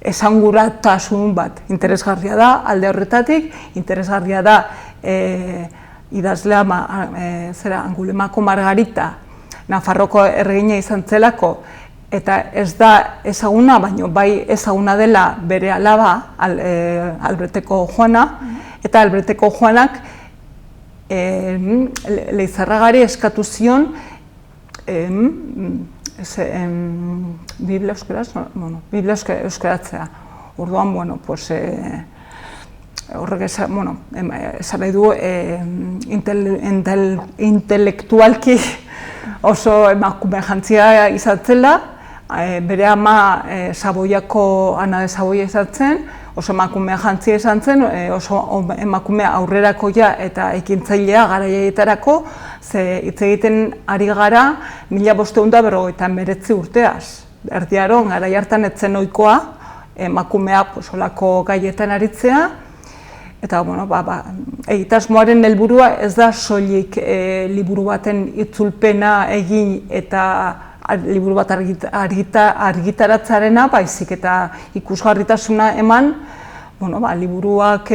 esanguratasun bat. Interesgarria da alde horretatik, interesgarria da idazlea Angulemako Margarita Nafarroko erregina izan zelako, eta ez da ezaguna, baina bai ezaguna dela bere alaba, Albreteko Juana, eta Albreteko Juanak Leizarragari eskatu zion Biblia euskaratzea. Orduan, horrek esan nahi du intelektualki oso emakume jantzia izan zela, bere ama Ana de Saboia izan zen, oso emakume jantzia izan zen, oso emakume aurrerakoia eta ekintzailea garaietarako, ze hitz egiten ari gara 1559 urteaz. Erdiaron, garai hartan etzen ohikoa, emakumeak olako gaietan aritzea, eta, egitasmoaren helburua ez da soilik liburu baten itzulpena egin eta liburu bat argitaratzarena, baizik eta ikusgarritasuna eman, liburuak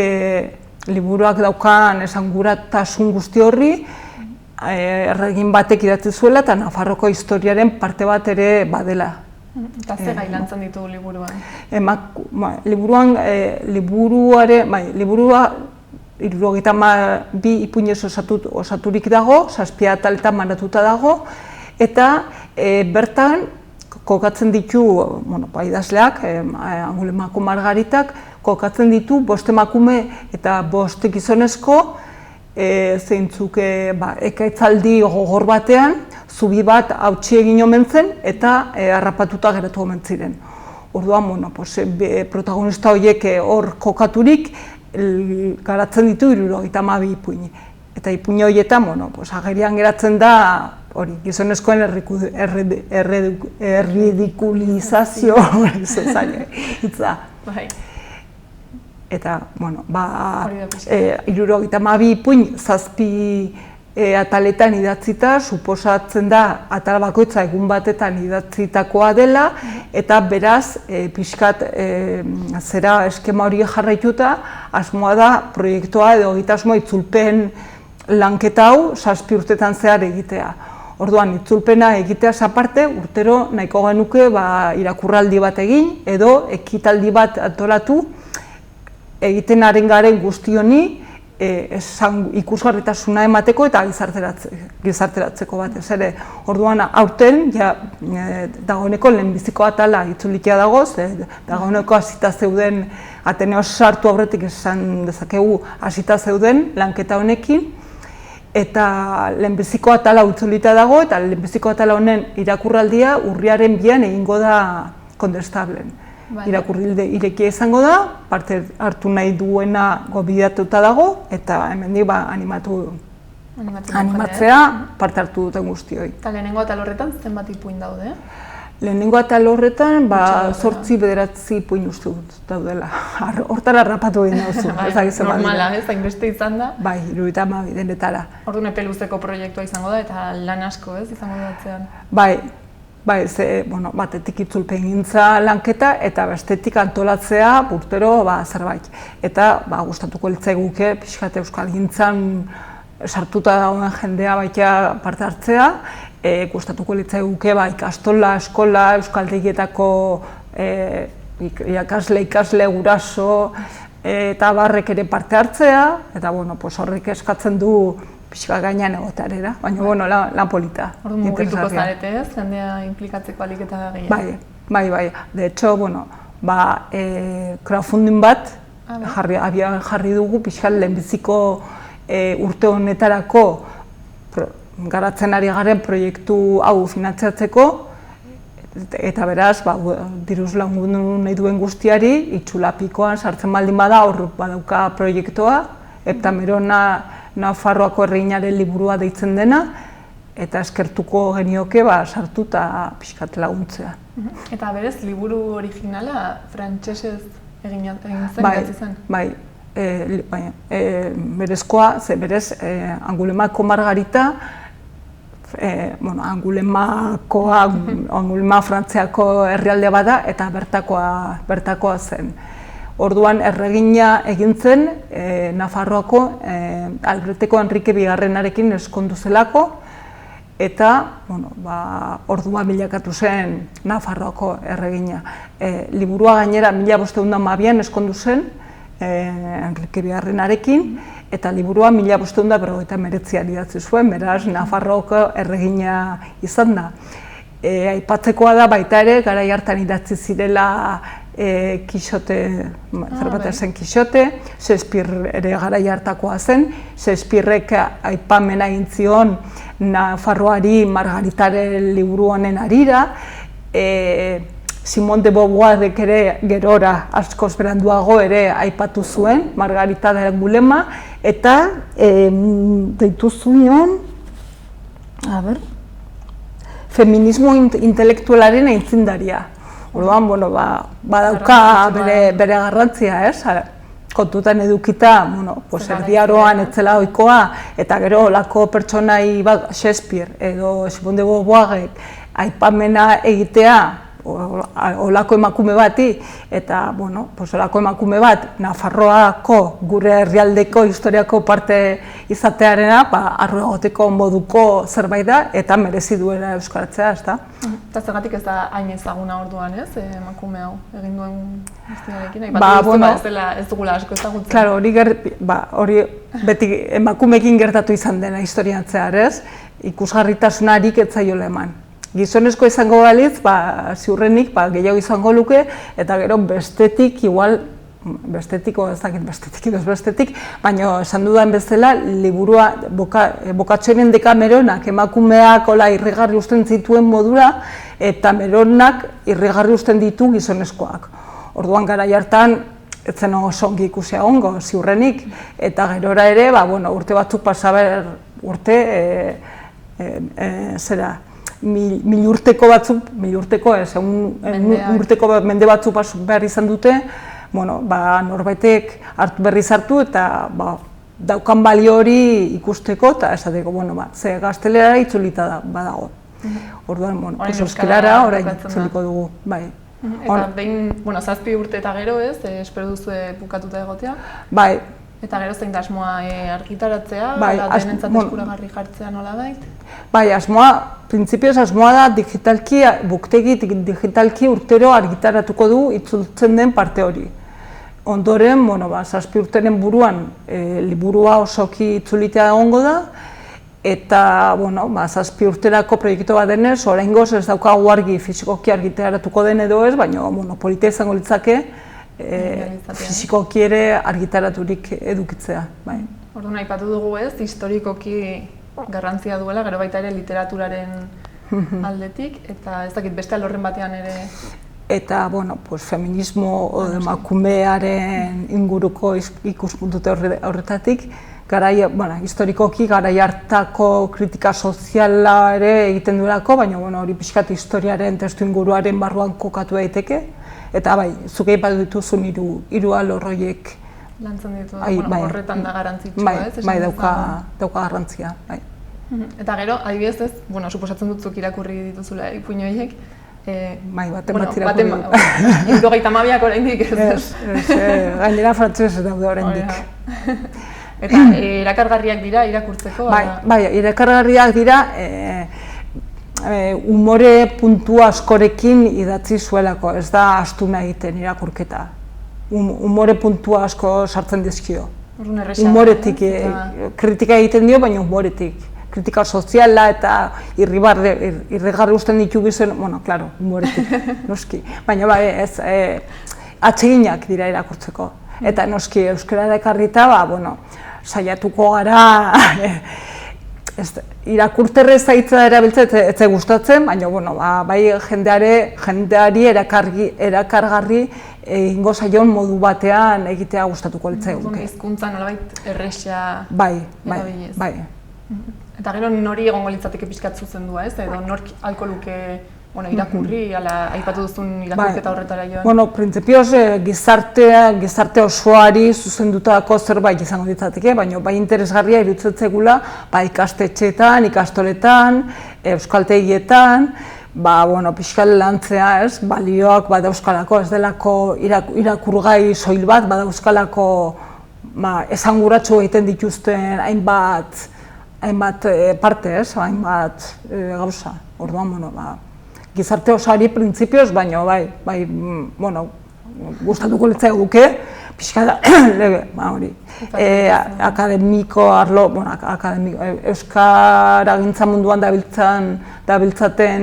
daukan esanguratasun guzti horri, erregin batek idatzi zuela eta Nafarroko historiaren parte bat ere badela. Eta ze gai lantzen ditugu liburuan? Liburua 72 ipuinez osaturik dago, 7 ataletan banatuta dago, eta bertan kokatzen ditu idazleak, Angulemako Margaritak, kokatzen ditu 5 emakume eta 5 gizonezko, zeintzuk ekaitzaldi gogor batean, zubi bat hautsi egin omen zen eta harrapatuta geratu omen ziren. Orduan, protagonista horiek hor kokaturik garatzen ditu 72 ipuin. Eta ipuin horietan, agerian geratzen da, hori, gizonezkoen erridikulizazio, hitza. Eta, 72 ipuin, 7 ataletan idatzita, suposatzen da atal bakoitza egun batetan idatzitakoa dela, eta beraz, pixkat zera eskema hori jarraituta, asmoa da proiektua edo egitasmoa itzulpen lanketa hau 7 urtetan zehar egitea. Orduan, itzulpena egiteaz aparte, urtero nahiko genuke irakurraldi bat egin, edo ekitaldi bat antolatu, egiten ari garen guzti honi ikusgarritasuna emateko eta gizarteratzeko batez ere. Orduan, aurten, dagoeneko lehenbiziko atala itzulitea dago, dagoeneko hasita zeuden, Ateneo sartu aurretik esan dezakegu hasita zeuden lanketa honekin, eta lehenbiziko atala itzulita dago, eta lehenbiziko atala honen irakurraldia urriaren 2an egingo da Kondestablen. Irakurrilde irekia izango da, parte hartu nahi duena gobidatuta dago, eta hemendik animatzea parte hartu duten guztioi. Eta lehenengo atal horretan zenbat ipuin daude? Lehenengo atal horretan 8-9 ipuin uste dut daudela. Hortara rapatu egin dauzu. Normala, hainbeste izan da? Bai, 72 denetara. Orduan epe luzeko proiektua izango da eta lan asko izango da atzean? Bai, batetik itzulpengintza lanketa eta bestetik antolatzea urtero zerbait. Eta gustatuko litzaiguke pixkat euskalgintzan sartuta dagoen jendea baita parte hartzea, gustatuko litzaiguke ikastola, eskola, euskaltegietako ikasle, guraso eta barrek ere parte hartzea, eta horrek eskatzen du pixka gainean egotearera, baina lan polita. Orduan mugituko zarete ez, jendea implikatzeko alik eta gehiago? Bai. De hecho, crowdfunding bat jarri dugu pixka lehenbiziko urte honetarako garatzen ari garen proiektu hau finantziatzeko, eta beraz, diruz lagundu nahi duen guztiari, itxulapikoan sartzen baldin bada hor badauka proiektua, Heptamerona Nafarroako erreginaren liburua deitzen dena, eta eskertuko genioke sartu eta pixkat laguntzea. Eta berez, liburu originala frantsesez egin zen, idatzi zen? Bai, berezkoa, berez, Angulemako Margarita, Angulema Frantziako herrialde bada eta bertakoa zen. Orduan erregina egin zen Nafarroako Albreteko Enrique Bigarrenarekin eskondu zelako, eta orduan bilakatu zen Nafarroako erregina. Liburua gainera 1512an eskondu zen Enrique Bigarrenarekin, eta liburua 1559an idatzi zuen, beraz Nafarroako erregina izan da. Aipatzekoa da baita ere, garai hartan idatzi zirela Kixote, zerbait zen Kixote, Shakespeare ere garai hartakoa zen, Shakespearek aipamena egin zion Nafarroari Margaritaren liburu honen harira, Simone de Beauvoirek ere gerora askoz beranduago ere aipatu zuen Margarita de Angulema, eta deitu zuen, feminismo intelektualaren aitzindaria. Orduan, badauka bere garrantzia, kontutan edukita, erdiaroan etzela ohikoa, eta gero olako pertsonai Shakespeare edo Simone de Beauvoirek aipamena egitea olako emakume bati, eta olako emakume bat Nafarroako gure herrialdeko historiako parte izatearena harro egoteko moduko zerbait da, eta merezi duela euskaratzea, ezta? Eta zergatik ez da hain ezaguna orduan, ez, emakume hau egin duen guztiarekin? Aipatu ez dugula asko ezagutzen. Claro, hori beti emakumeekin gertatu izan dena historian zehar, ez? Ikusgarritasunarik ez zaiola eman. Gizonezko izango balitz, ziurrenik gehiago izango luke, eta gero bestetik, baina esan dudan bezala, liburua Boccaccionen Dekameronak emakumeak irrigarri uzten zituen modura, eta Meronak irrigarri uzten ditu gizonezkoak. Orduan garai hartan, etzen oso ongi ikusia ongo, ziurrenik, eta gerora ere, urte batzuk pasaber urte, mil urteko batzuk, urteko mende batzuk behar izan dute, norbaitek berriz hartu eta daukan balio hori ikusteko, eta esateko, ze gaztelera itzulita badago. Orduan, euskarara orain itzuliko dugu, bai. Eta behin, 7 urte eta gero ez, espero duzu bukatuta egotea? Bai. Eta gero zein da asmoa argitaratzea, denentzat eskuragarri jartzea nolabait? Bai, printzipioz asmoa da buktegi digitalki urtero argitaratuko du itzultzen den parte hori. Ondoren, 7 urteren buruan liburua osoki itzulitea egongo da, eta 7 urterako proiektu bat denez, oraingoz ez daukagu argi fisikoki argitaratuko den edo ez, baina politia izango litzake fisikoki ere argitaraturik edukitzea. Orduan aipatu dugu ez, historikoki garrantzia duela, gero baita ere literaturaren aldetik, eta ez dakit beste alorren batean ere... Eta, feminismo emakumearen inguruko ikuspuntute horretatik, historikoki garai hartako kritika soziala ere egiten duelako, baina hori pixkat historiaren testu inguruaren barruan kokatu daiteke. Eta zuk aipatu dituzun 3 alor horiek lantzen ditu, horretan da garrantzitsua, ez? Bai, dauka garrantzia. Eta gero, adibidez ez, suposatzen dut zuk irakurri dituzula ipuin horiek, bai, baten bat irakurri du. 32ak oraindik ez. Gainera frantsesez daude oraindik. Eta erakargarriak dira irakurtzeko? Bai, erakargarriak dira umore puntu askorekin idatzi zuelako, ez da astuna egiten irakurketa. Umore puntu asko sartzen dizkio. Umoretik, kritika egiten dio, baina umoretik. Kritika soziala eta irrigarri usten ditu gizen, umoretik, noski. Baina atseginak dira irakurtzeko. Eta noski euskarara ekarrita, saiatuko gara irakurterrez zaitza erabiltzea ez gustatzen, baina bai jendeari erakargarri egingo zaion modu batean egitea gustatuko litzaigu. Hizkuntza nolabait erresa erabiliz. Bai. Eta gero nori egongo litzateke pixkat zuzendua, ez? Edo nork ahalko luke irakurri, aipatu duzun irakurketa horretara joan? Printzipioz gizarte osoari zuzendutako zerbait izango ditzateke, baina bai interesgarria iruditzegula ikastetxeetan, ikastoletan, euskaltegietan, pixkal lantzea, ez? Balioak badauzkalako, ez delako irakurgai soil bat, badauzkalako esanguratsu egiten dituzten hainbat parte, ez? Hainbat gauza. Orduan, gizarte osoari printzipioz, baina gustatuko litzaiguke, pixka da, akademiko arlo, euskaragintza munduan dabiltzaten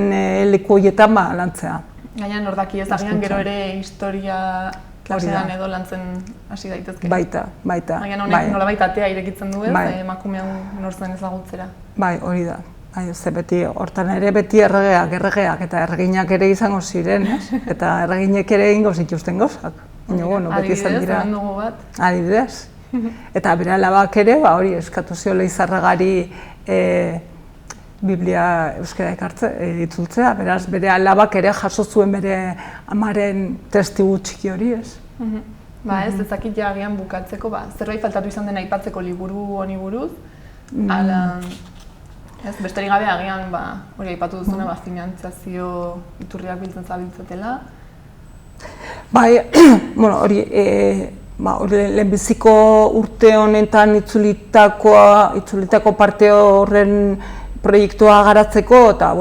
leku horietan lantzea. Gaina nordaki ez agian gero ere historia klasean edo lantzen hasi daitezke. Baita. Gaina honek nolabait atea irekitzen du ez, emakumean nortzen ezagutzera. Bai, hori da. Hortan ere beti erregeak eta erreginak ere izango ziren, eta erreginek ere egingo zituzten gauzak. Adibidez, hemen dugu bat. Adibidez. Eta bere alabak ere, hori eskatu ziola Izarragari Biblia euskara itzultzea, beraz bere alabak ere jaso zuen bere amaren testigu txiki hori, ez? Ez ezakit agian bukatzeko, zerbait faltatu izan dena aipatzeko liburu honi buruz, besterik gabe agian hori aipatu duzuna finantzazio iturriak biltzen zabiltzatela. Hori lehenbiziko urte honetan itzulitako parte horren proiektua garatzeko, eta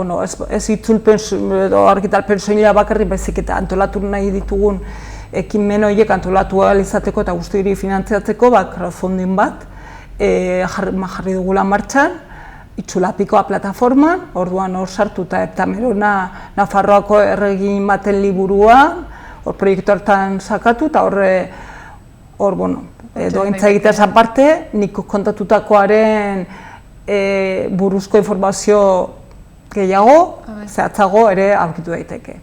ez itzulpen edo argitalpen soinera bakarrik, baizik eta antolatu nahi ditugun ekimen horiek antolatu ahal izateko eta guzti hori finantziatzeko crowdfunding bat jarri dugula martxan, Itzulapikoa plataforman, orduan hor sartuta eta Merona Nafarroako erregin baten liburua, hor proiektu hartan sakatu eta hor dointza egiteaz aparte, nik kontatutakoaren buruzko informazio gehiago, zehatzago ere aurkitu daiteke.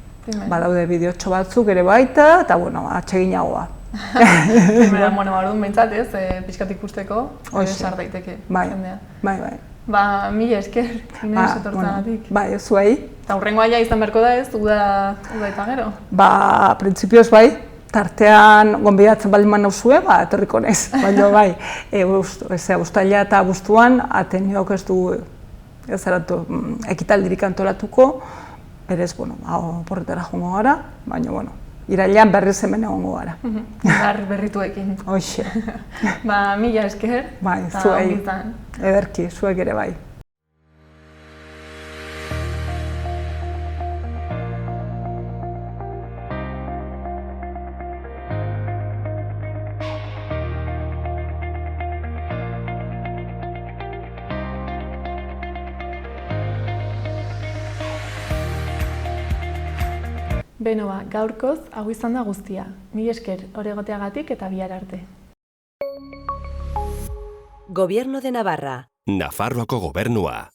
Badaude bideotxo batzuk ere baita eta atseginagoa. Primera, bueno, orduan behintzat ez, pixkat ikusteko, sar daiteke jendea. Bai. Ba, mila esker, Ines etortzagatik. Bai, zuei. Eta hurrengoa ja izan beharko da ez, uda eta gero? Ba, printzipioz bai, tartean gonbidatzen baldin nauzue, ba, etorriko naiz. Baina bai, uztaila eta abuztuan Ateneok ez du ekitaldirik antolatuko, berez, bueno, porretara joango gara, baina, bueno, irailean berriz hemen egongo gara. Indar berrituekin. Hoxe. Ba, mila esker, bai, eta zuei, ongizan. ederki, zuek ere bai. Beno ba, gaurkoz, hau izan da guztia. Mila esker, hor egoteagatik eta bihar arte. Gobierno de Navarra. Nafarroako gobernua.